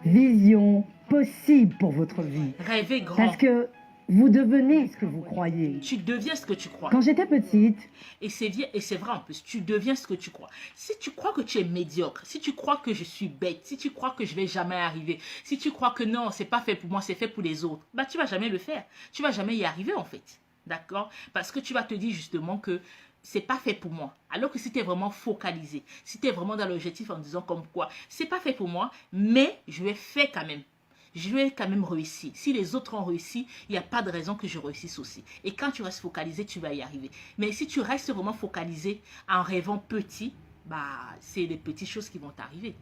vision possible pour votre vie. Rêvez grand. Parce que vous devenez ce que vous croyez. Tu deviens ce que tu crois. Quand j'étais petite, Et c'est vrai en plus, tu deviens ce que tu crois. Si tu crois que tu es médiocre, si tu crois que je suis bête, si tu crois que je vais jamais arriver, si tu crois que non, c'est pas fait pour moi, c'est fait pour les autres, bah tu vas jamais le faire. Tu vas jamais y arriver en fait. D'accord? Parce que tu vas te dire justement que c'est pas fait pour moi. Alors que si tu es vraiment focalisé, si tu es vraiment dans l'objectif en disant comme quoi, c'est pas fait pour moi, mais je vais faire quand même. Je vais quand même réussir. Si les autres ont réussi, il n'y a pas de raison que je réussisse aussi. Et quand tu restes focalisé, tu vas y arriver. Mais si tu restes vraiment focalisé en rêvant petit, bah, c'est les petites choses qui vont t'arriver.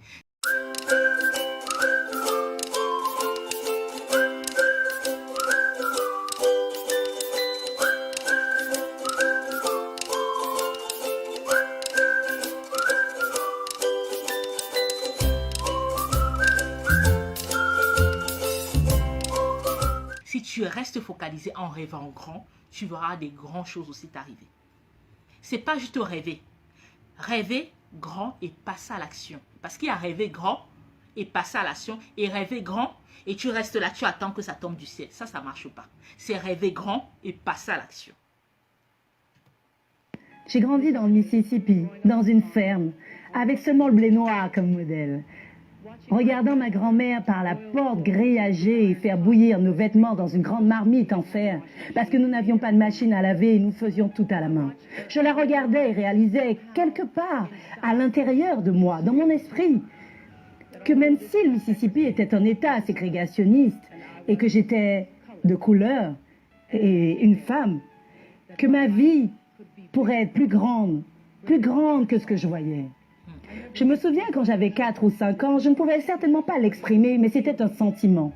Si tu restes focalisé en rêvant grand, tu verras des grandes choses aussi t'arriver. C'est pas juste rêver. Rêver grand et passer à l'action. Parce qu'il y a rêver grand et passer à l'action. Et rêver grand et tu restes là, tu attends que ça tombe du ciel. Ça ne marche pas. C'est rêver grand et passer à l'action. j'ai grandi dans le Mississippi, dans une ferme, avec seulement le blé noir comme modèle. Regardant ma grand-mère par la porte grillagée et faire bouillir nos vêtements dans une grande marmite en fer, parce que nous n'avions pas de machine à laver et nous faisions tout à la main. Je la regardais et réalisais quelque part, à l'intérieur de moi, dans mon esprit, que même si le Mississippi était un État ségrégationniste et que j'étais de couleur et une femme, que ma vie pourrait être plus grande que ce que je voyais. Je me souviens quand j'avais 4 ou 5 ans, je ne pouvais certainement pas l'exprimer, mais c'était un sentiment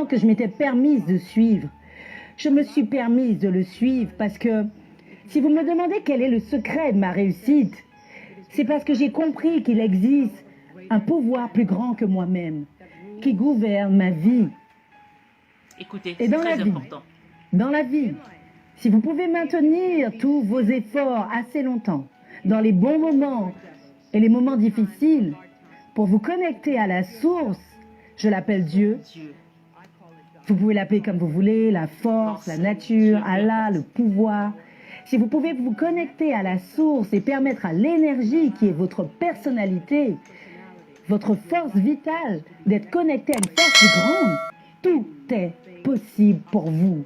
que je m'étais permise de suivre. Je me suis permise de le suivre parce que si vous me demandez quel est le secret de ma réussite, c'est parce que j'ai compris qu'il existe un pouvoir plus grand que moi-même, qui gouverne ma vie. Écoutez, Et c'est dans très la vie, important. dans la vie, si vous pouvez maintenir tous vos efforts assez longtemps, dans les bons moments et les moments difficiles, pour vous connecter à la source, je l'appelle Dieu. Dieu. Vous pouvez l'appeler comme vous voulez, la force, la nature, Allah, le pouvoir. Si vous pouvez vous connecter à la source et permettre à l'énergie qui est votre personnalité, votre force vitale, d'être connecté à une force plus grande, tout est possible pour vous.